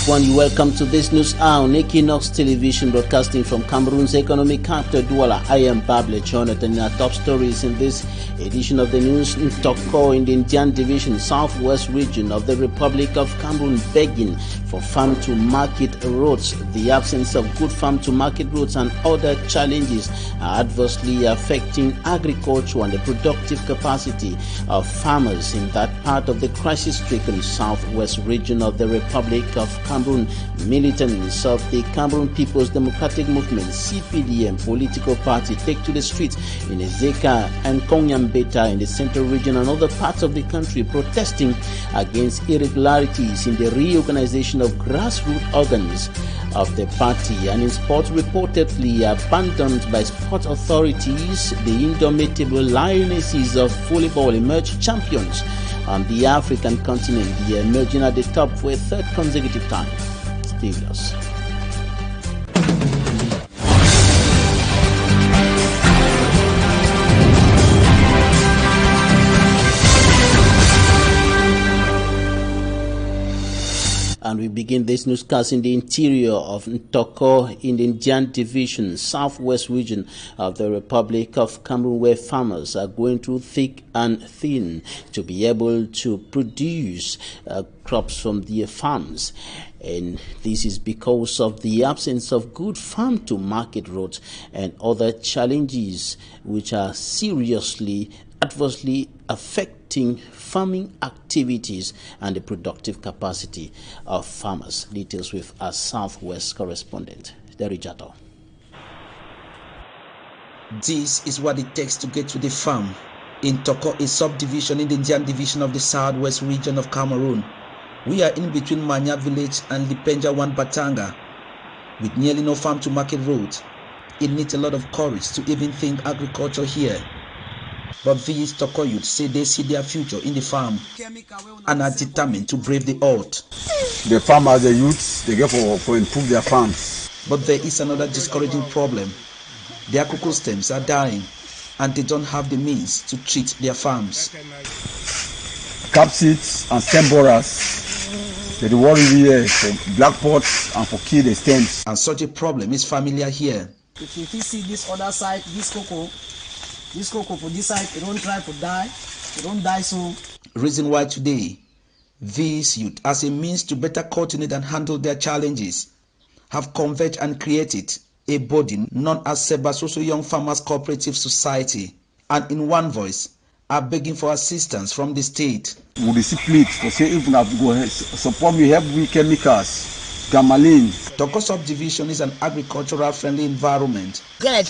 everyone, you welcome to this news hour on Equinoxe television, broadcasting from Cameroon's economic capital, Douala. I am Bable Jonathan. In our top stories in this edition of the news, Ntoko in the Indian Division, southwest region of the Republic of Cameroon, begging for farm-to-market roads. The absence of good farm-to-market roads and other challenges are adversely affecting agriculture and the productive capacity of farmers in that part of the crisis-stricken southwest region of the Republic of Cameroon. Militants of the Cameroon People's Democratic Movement (CPDM) political party take to the streets in Ezeka and Konyambeta in the central region and other parts of the country, protesting against irregularities in the reorganization of grassroots organs of the party. And in sports, reportedly abandoned by sport authorities, the indomitable Lionesses of volleyball emerged champions on the African continent, the emerging at the top for a third consecutive time. Steve Loss. And we begin this newscast in the interior of Ntoko in the Indian Division, southwest region of the Republic of Cameroon, where farmers are going through thick and thin to be able to produce crops from their farms. And this is because of the absence of good farm-to-market roads and other challenges which are seriously adversely affecting farming activities and the productive capacity of farmers. Details with our Southwest correspondent, Derry Jato. This is what it takes to get to the farm in Toko, a subdivision in the Indian Division of the Southwest region of Cameroon. We are in between Manya village and Lipenja One Batanga. With nearly no farm-to-market roads, it needs a lot of courage to even think agriculture here. But these Toko youths say they see their future in the farm and are determined to brave the odds. The farmers, the youths, they get for improve their farms. But there is another discouraging problem. Their cocoa stems are dying and they don't have the means to treat their farms. Cap seeds and stem borers, they worry here for black pots and for kill the stems. And such a problem is familiar here. If you see this other side, this cocoa for this side, it don't try to die, it don't die soon. Reason why today, these youth, as a means to better coordinate and handle their challenges, have converged and created a body known as Seba Soso Young Farmers Cooperative Society, and in one voice are begging for assistance from the state. We discipline to say if we have to go support me, help with chemicals. Gamalin. Toko subdivision is an agricultural friendly environment. But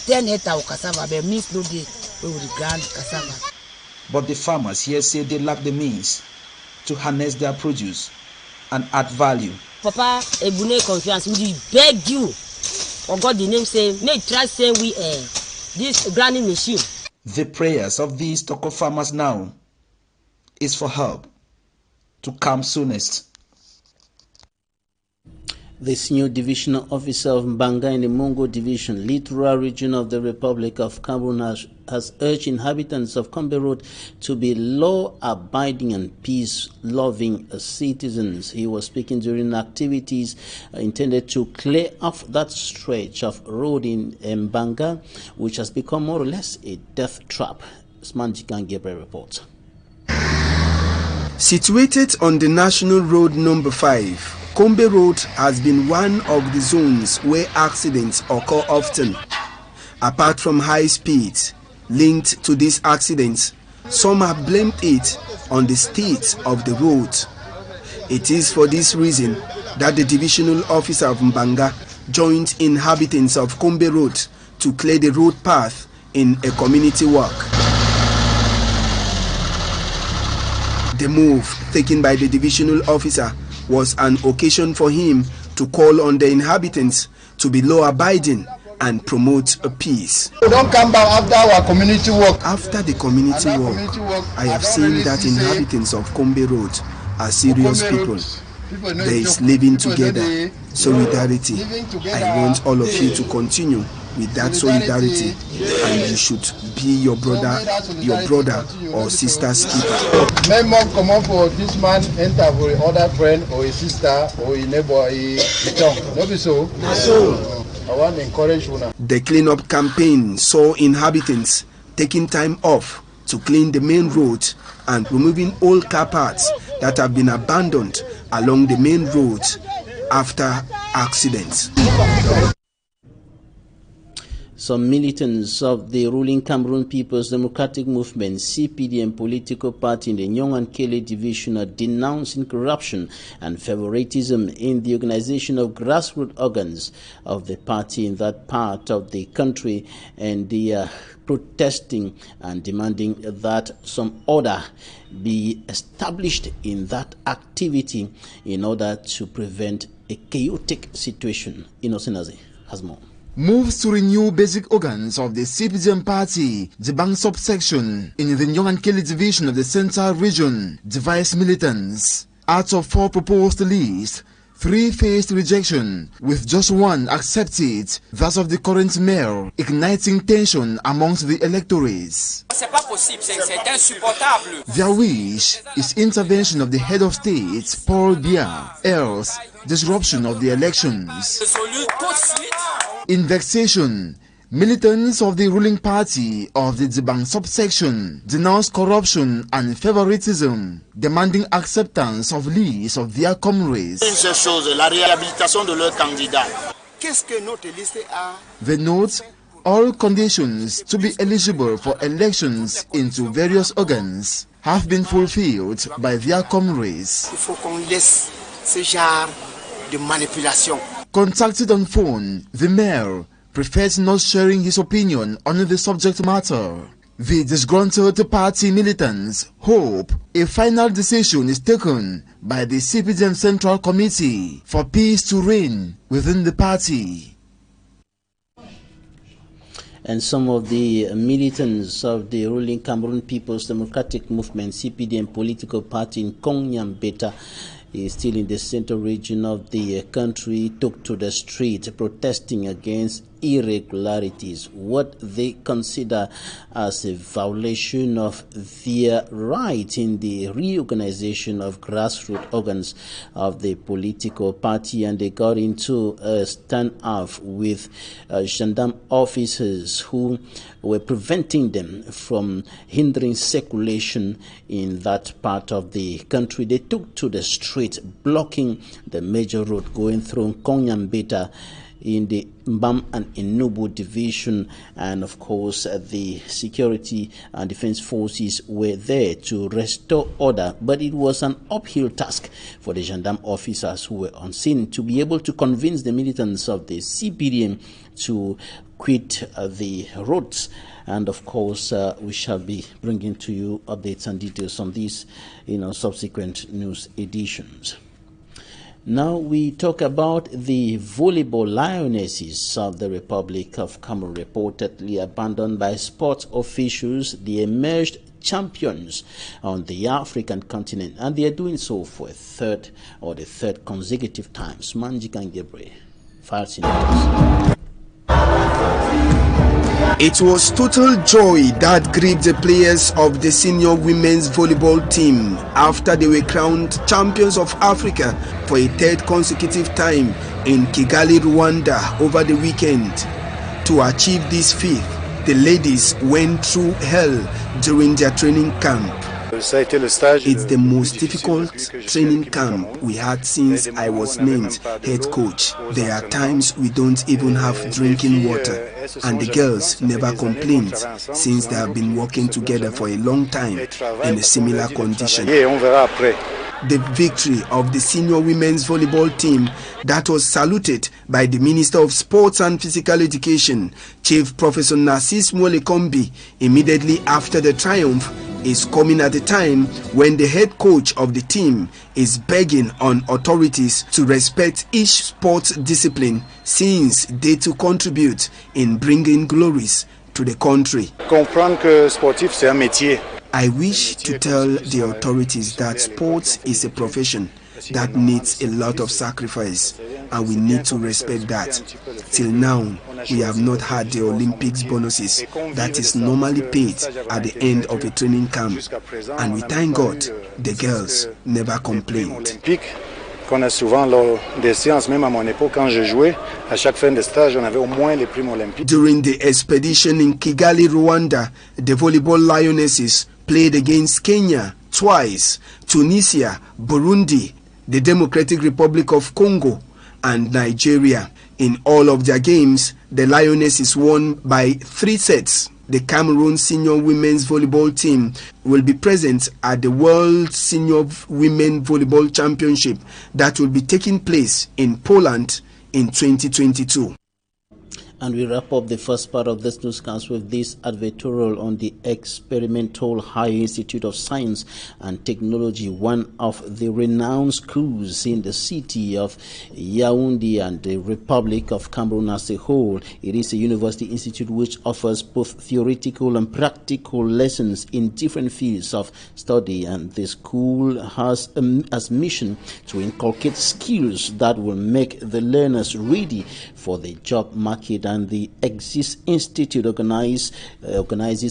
the farmers here say they lack the means to harness their produce and add value. Papa, confiance, we beg you. For God, the name say, may try saying we this grinding machine. The prayers of these Toko farmers now is for help to come soonest. This new divisional officer of Mbanga in the Mungo Division, littoral region of the Republic of Cameroon, has urged inhabitants of Kombe Road to be law-abiding and peace-loving citizens. He was speaking during activities intended to clear off that stretch of road in Mbanga, which has become more or less a death trap. Smanjikan Gabriel reports. Situated on the National Road number 5, Kombe Road has been one of the zones where accidents occur often. Apart from high speeds linked to these accidents, some have blamed it on the state of the road. It is for this reason that the divisional officer of Mbanga joined inhabitants of Kombe Road to clear the road path in a community walk. The move taken by the divisional officer was an occasion for him to call on the inhabitants to be law-abiding and promote a peace. We don't come back after our community work. After the community work, I have seen that inhabitants of Kombe Road are serious people. There is living together, solidarity. I want all of you to continue with that solidarity, and you should be your brother or sister's keeper. Même comment pour this man enter for other friend or a sister or a neighbor, no be so. I want to encourage you now. The cleanup campaign saw inhabitants taking time off to clean the main road and removing old car parts that have been abandoned along the main road after accidents. Some militants of the ruling Cameroon People's Democratic Movement, CPDM political party in the Nyong-Ankele division are denouncing corruption and favoritism in the organization of grassroots organs of the party in that part of the country, and they are protesting and demanding that some order be established in that activity in order to prevent a chaotic situation. Innocent has more. Moves to renew basic organs of the CPDM party, the bank subsection in the Nyong-Ankele division of the Central Region, divides militants. Out of 4 proposed lists, 3 faced rejection, with just 1 accepted, that of the current mayor, igniting tension amongst the electorates. Their wish is intervention of the head of state, Paul Biya, else disruption of the elections. In vexation, militants of the ruling party of the Dzibang subsection denounce corruption and favoritism, demanding acceptance of lists of their comrades. They note all conditions to be eligible for elections into various organs have been fulfilled by their comrades. Contacted on phone, the mayor prefers not sharing his opinion on the subject matter. The disgruntled party militants hope a final decision is taken by the CPDM Central Committee for peace to reign within the party. And some of the militants of the ruling Cameroon People's Democratic Movement, CPDM political party in Kongyambeta, is still in the central region of the country, took to the street protesting against irregularities, what they consider as a violation of their right in the reorganization of grassroots organs of the political party. And they got into a standoff with gendarme officers who were preventing them from hindering circulation in that part of the country. They took to the street, blocking the major road going through Kongyambeta in the Mbam and Enubu division, and of course the security and defense forces were there to restore order, but it was an uphill task for the gendarme officers who were on scene to be able to convince the militants of the CPDM to quit the roads. And of course we shall be bringing to you updates and details on these in our subsequent news editions. Now we talk about the volleyball lionesses of the Republic of Cameroon, reportedly abandoned by sports officials. They emerged champions on the African continent, and they are doing so for the third consecutive time. Manjikan Gebre, It was total joy that gripped the players of the senior women's volleyball team after they were crowned champions of Africa for a 3rd consecutive time in Kigali, Rwanda over the weekend. To achieve this feat, the ladies went through hell during their training camp. It's the most difficult training camp we had since I was named head coach. There are times we don't even have drinking water, and the girls never complained since they have been working together for a long time in a similar condition. The victory of the senior women's volleyball team that was saluted by the Minister of Sports and Physical Education, Chief Professor Narcisse Mwelekombi, immediately after the triumph is coming at a time when the head coach of the team is begging on authorities to respect each sports discipline, since they too contribute in bringing glories to the country. I wish to tell the authorities that sports is a profession that needs a lot of sacrifice, and we need to respect that. Till now, we have not had the Olympics bonuses that is normally paid at the end of a training camp. And we thank God the girls never complained. Qu'on a souvent lors des séances, même à mon époque quand je jouais, à chaque fin de stage, on avait au moins les primes olympiques. During the expedition in Kigali, Rwanda, the volleyball Lionesses played against Kenya twice, Tunisia, Burundi, the Democratic Republic of Congo, and Nigeria. In all of their games, the Lionesses won by 3 sets. The Cameroon senior women's volleyball team will be present at the World Senior Women Volleyball Championship that will be taking place in Poland in 2022. And we wrap up the first part of this newscast with this advertorial on the Experimental High Institute of Science and Technology, one of the renowned schools in the city of Yaoundé and the Republic of Cameroon as a whole. It is a university institute which offers both theoretical and practical lessons in different fields of study, and the school has as mission to inculcate skills that will make the learners ready for the job market. And the Exist Institute organizes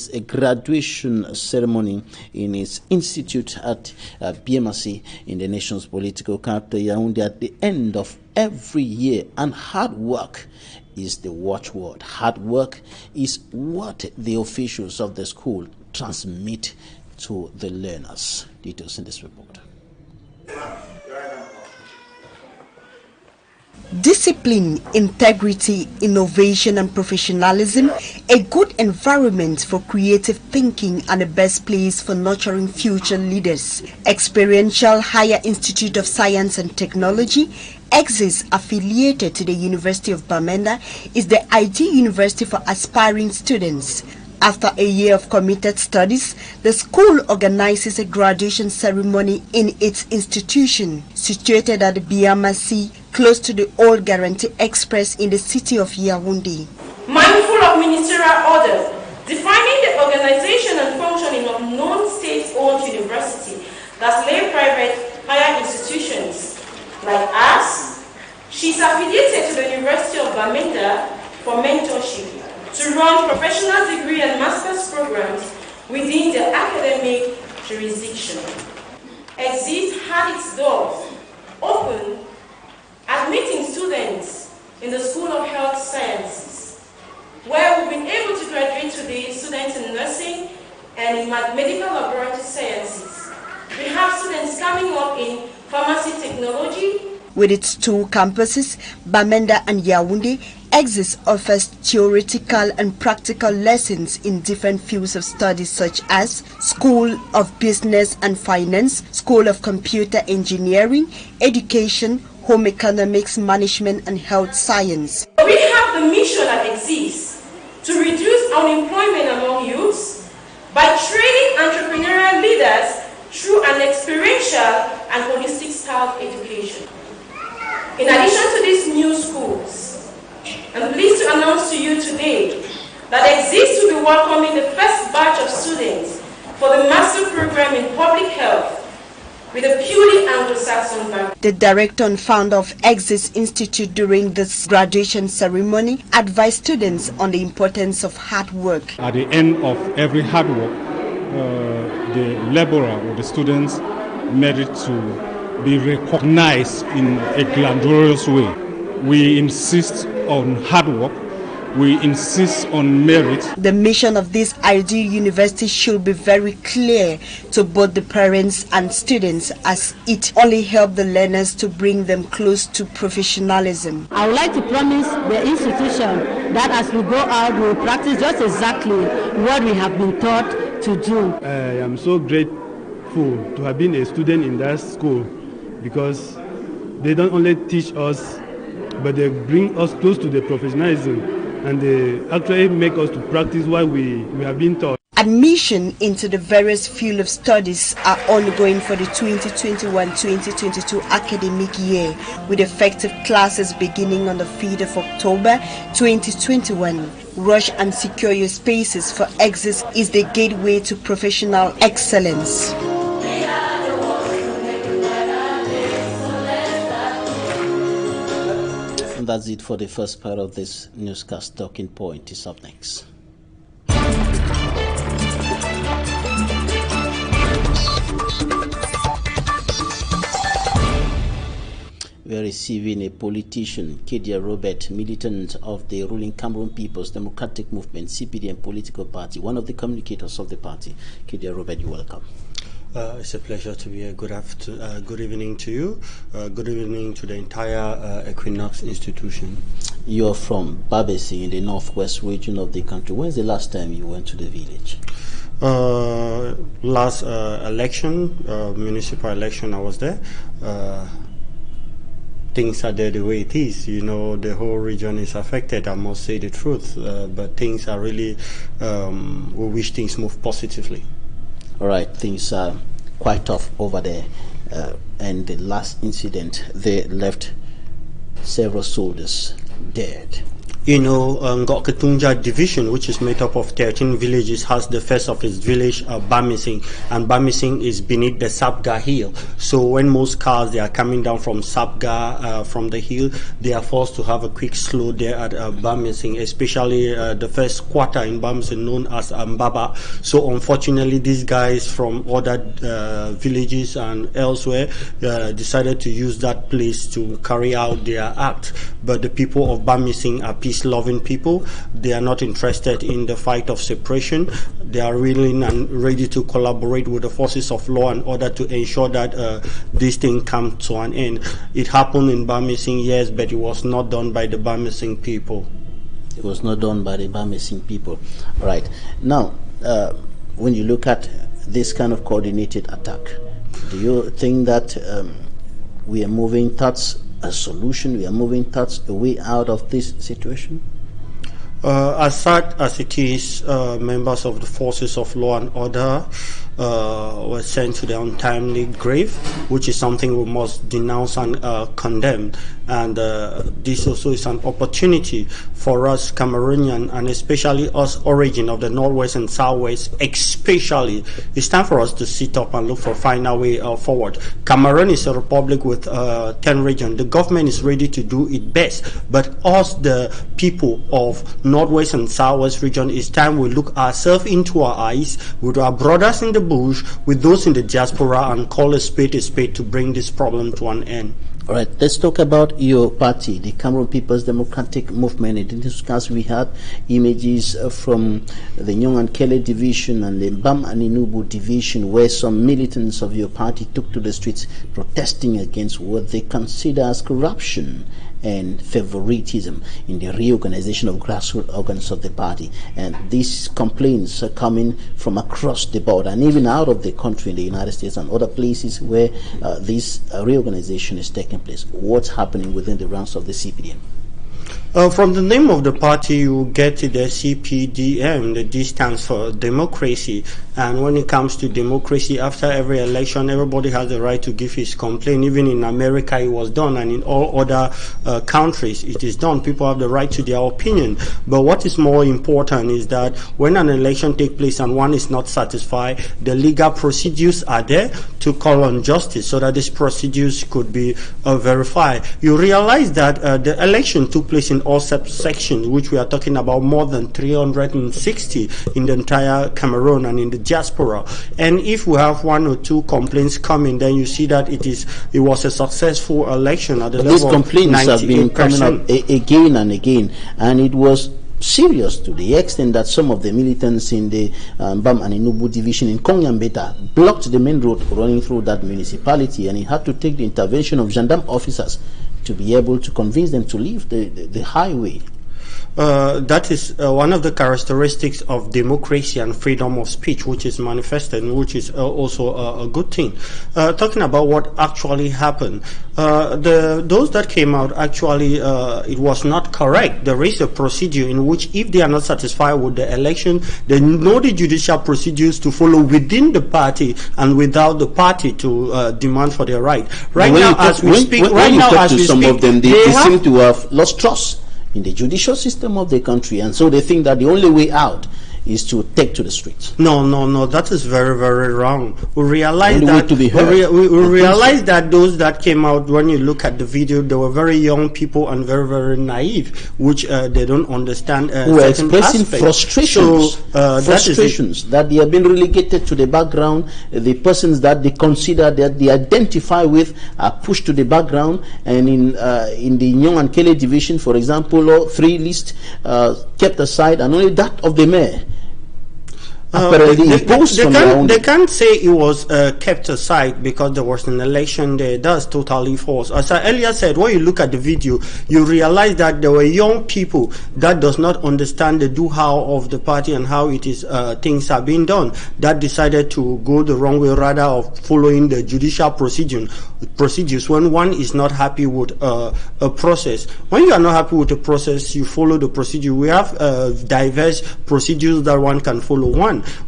a graduation ceremony in its institute at BMC in the nation's political capital, Yaoundé, at the end of every year. And hard work is the watchword. Hard work is what the officials of the school transmit to the learners. Details in this report. Discipline, integrity, innovation and professionalism, a good environment for creative thinking and the best place for nurturing future leaders. Experiential Higher Institute of Science and Technology, EXIS, affiliated to the University of Bamenda, is the ideal university for aspiring students. After a year of committed studies, the school organizes a graduation ceremony in its institution, situated at the BMC, close to the Old Guarantee Express in the city of Yaoundé. Mindful of ministerial orders, defining the organization and functioning of non-state-owned university, that's lay private higher institutions like us, she's affiliated to the University of Bamenda for mentorship, to run professional degree and master's programs within the academic jurisdiction. EXIST had its doors open, admitting students in the School of Health Sciences, where we've been able to graduate today students in nursing and in medical laboratory sciences. We have students coming up in pharmacy technology. With its 2 campuses, Bamenda and Yaoundé, EXIS offers theoretical and practical lessons in different fields of study such as School of Business and Finance, School of Computer Engineering, Education, Home Economics, Management and Health Science. We have the mission at EXIST to reduce unemployment among youths by training entrepreneurial leaders through an experiential and holistic style education. In addition to these new schools, I'm pleased to announce to you today that EXIST will be welcoming the first batch of students for the master program in public health with a purely Anglo-Saxon background. The director and founder of EXIS Institute during this graduation ceremony advised students on the importance of hard work. At the end of every hard work, the laborer or the students merit to be recognized in a glamorous way. We insist on hard work. We insist on merit. The mission of this ideal university should be very clear to both the parents and students, as it only helps the learners to bring them close to professionalism. I would like to promise the institution that as we go out, we will practice just exactly what we have been taught to do. I am so grateful to have been a student in that school, because they don't only teach us, but they bring us close to the professionalism, and they actually make us to practice what we have been taught. Admission into the various fields of studies are ongoing for the 2021-2022 academic year, with effective classes beginning on the 5th of October 2021. Rush and secure your spaces, for EXIS is the gateway to professional excellence. And that's it for the first part of this newscast. Talking Point is up next. We are receiving a politician, Kedia Robert, militant of the ruling Cameroon People's Democratic Movement, CPDM political party, one of the communicators of the party. Kedia Robert, you're welcome. It's a pleasure to be here. Good evening to you. Good evening to the entire Equinoxe institution. You're from Babesi in the northwest region of the country. When's the last time you went to the village? Last election, municipal election, I was there. Things are there the way it is. You know, the whole region is affected, I must say the truth. But things are really, we wish things move positively. All right, things are quite tough over there. And the last incident, they left several soldiers dead. You know, Ngoketunja division, which is made up of 13 villages, has the first of its village, Bamising, and Bamising is beneath the Sapga hill. So when most cars, they are coming down from Sapga, from the hill, they are forced to have a quick slow there at Bamising, especially the first quarter in Bamising known as Mbaba. So unfortunately, these guys from other villages and elsewhere decided to use that place to carry out their act. But the people of Bamising are peace-loving people. They are not interested in the fight of separation. They are willing and ready to collaborate with the forces of law in order to ensure that this thing comes to an end. It happened in Bamising, yes, but it was not done by the Bamising people. It was not done by the Bamising people. All right. Now, when you look at this kind of coordinated attack, do you think that we are moving towards a solution, we are moving towards a way out of this situation? As sad as it is, members of the forces of law and order were sent to the untimely grave, which is something we must denounce and condemn. And this also is an opportunity for us Cameroonian, and especially us origin of the Northwest and Southwest, especially, it's time for us to sit up and look for a final way forward. Cameroon is a republic with 10 regions. The government is ready to do its best, but us, the people of Northwest and Southwest region, it's time we look ourselves into our eyes with our brothers in the bush, with those in the diaspora, and call a spade to bring this problem to an end. All right, let's talk about your party, the Cameroon People's Democratic Movement. In this case, we had images from the Nyong and Kele division and the Bam and Inubu division, where some militants of your party took to the streets protesting against what they consider as corruption and favoritism in the reorganization of grassroots organs of the party. And these complaints are coming from across the board and even out of the country, in the United States and other places where this reorganization is taking place. What's happening within the ranks of the CPDM? From the name of the party, you get the CPDM. The D stands for democracy. And when it comes to democracy, after every election, everybody has the right to give his complaint. Even in America, it was done, and in all other countries, it is done. People have the right to their opinion. But what is more important is that when an election takes place and one is not satisfied, the legal procedures are there to call on justice so that these procedures could be verified. You realize that the election took place in all subsections, which we are talking about more than 360 in the entire Cameroon and in the diaspora. And if we have one or two complaints coming, then you see that it was a successful election at the level of 98%. These complaints have been coming up again and again, and it was serious to the extent that some of the militants in the Bam and Inubu division in Kongyambeta blocked the main road running through that municipality, and it had to take the intervention of gendarme officers to be able to convince them to leave the highway. That is one of the characteristics of democracy and freedom of speech, which is manifested, which is also a good thing. Talking about what actually happened, those that came out, actually it was not correct. There is a procedure in which if they are not satisfied with the election, they know the judicial procedures to follow within the party and without the party to demand for their right. Right now, as we speak, some of them, they seem to have lost trust in the judicial system of the country, and so they think that the only way out is to take to the streets. No, that is very, very wrong. We realize that we realize that those that came out, when you look at the video, they were very young people and very, very naive, which they don't understand. Who are expressing frustrations, that they have been relegated to the background. The persons that they consider that they identify with are pushed to the background, and in the Nyong and Kele division, for example, 3 lists kept aside, and only that of the mayor. They can't say it was kept aside because there was an election there. That's totally false. As I earlier said, when you look at the video, you realize that there were young people that does not understand the do-how of the party and how it is things are being done, that decided to go the wrong way, rather of following the judicial procedures when one is not happy with a process. When you are not happy with the process, you follow the procedure. We have diverse procedures that one can follow.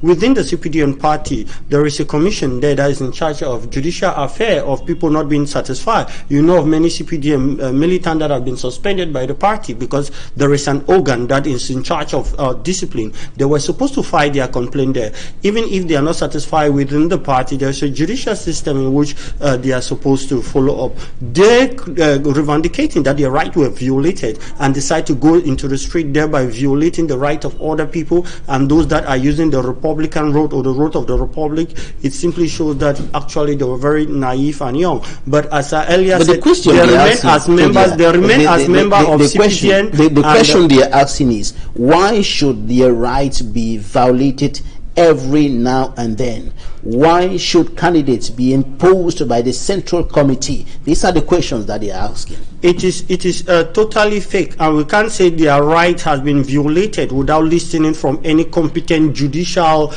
Within the CPDM party, there is a commission there that is in charge of judicial affairs of people not being satisfied. You know of many CPDM militants that have been suspended by the party because there is an organ that is in charge of discipline. They were supposed to file their complaint there. Even if they are not satisfied within the party, there is a judicial system in which they are supposed to follow up. They revendicating that their rights were violated and decide to go into the street, thereby violating the right of other people and those that are using the Republican road or the road of the Republic. It simply shows that actually they were very naive and young. But as I earlier said, they remain as members. They remain as members of CPDM. The question they are asking is, why should their rights be violated every now and then? Why should candidates be imposed by the Central Committee? These are the questions that they are asking. It is totally fake, and we can't say their right has been violated without listening from any competent judicial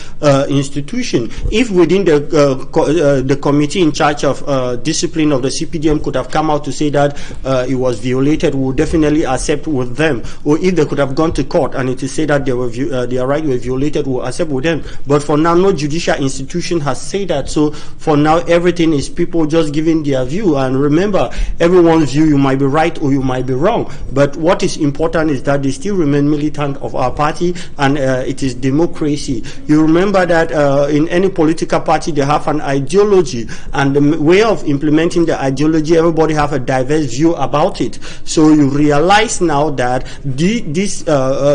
institution. If within the committee in charge of discipline of the CPDM could have come out to say that it was violated, we would definitely accept with them. Or if they could have gone to court and it is said that their right were violated, we will accept with them. But for now, no judicial institution has said that. So for now, everything is people just giving their view. And remember, everyone's view, you might be right or you might be wrong. But what is important is that they still remain militant of our party, and it is democracy. You remember that in any political party, they have an ideology, and the way of implementing the ideology, everybody have a diverse view about it. So you realize now that this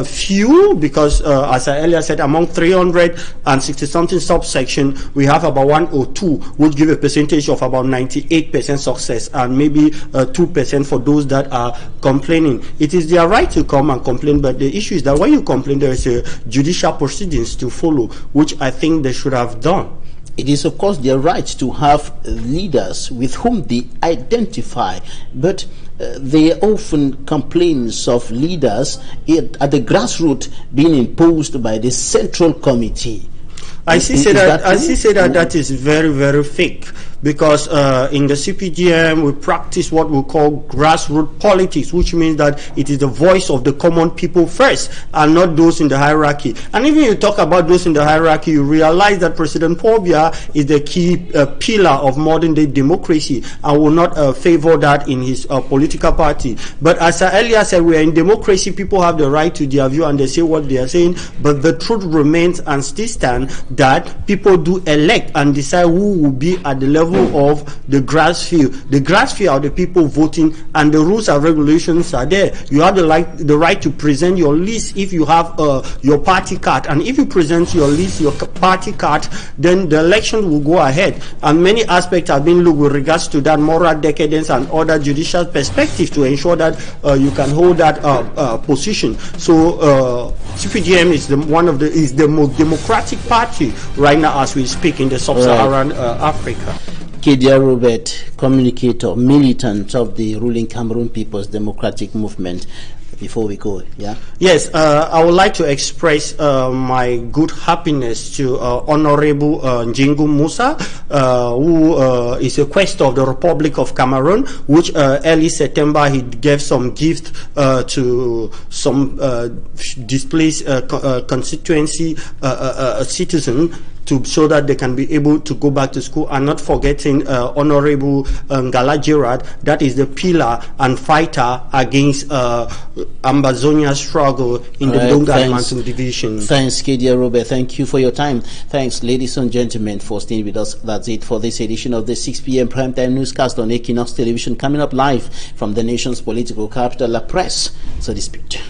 few, because as I earlier said, among 360 something subsection, we have about 1 or 2 which give a percentage of about 98% success, and maybe 2% for those that are complaining. It is their right to come and complain, but the issue is that when you complain, there is a judicial proceedings to follow, which I think they should have done. It is, of course, their right to have leaders with whom they identify, but there are often complaints of leaders at the grassroots being imposed by the Central Committee. I see say that is very, very fake, because in the CPDM we practice what we call grassroots politics, which means that it is the voice of the common people first and not those in the hierarchy. And even you talk about those in the hierarchy, you realize that President Paul Biya is the key pillar of modern day democracy and will not favor that in his political party. But as I earlier said, we are in democracy, people have the right to their view and they say what they are saying, but the truth remains and still stands that people do elect and decide who will be at the level of the grass field. The grass field are the people voting, and the rules and regulations are there. You have the right to present your list if you have your party card, and if you present your list, your party card, then the election will go ahead. And many aspects have been looked with regards to that moral decadence and other judicial perspective to ensure that you can hold that position. So CPDM is the most democratic party right now as we speak in the sub-Saharan Africa. Kedia Robert, communicator, militant of the ruling Cameroon People's Democratic Movement. Before we go, yeah? Yes, I would like to express my good happiness to Honorable Njingu Musa, who is a quest of the Republic of Cameroon, which early September he gave some gift to some displaced constituency citizen. so that they can be able to go back to school, and not forgetting Honorable Ngala Gerard, that is the pillar and fighter against Ambazonia's struggle in the Donga Mountain Division. Thanks, Kedia Robert. Thank you for your time. Thanks, ladies and gentlemen, for staying with us. That's it for this edition of the 6 p.m. primetime newscast on Equinoxe Television, coming up live from the nation's political capital, La Presse. So dispute.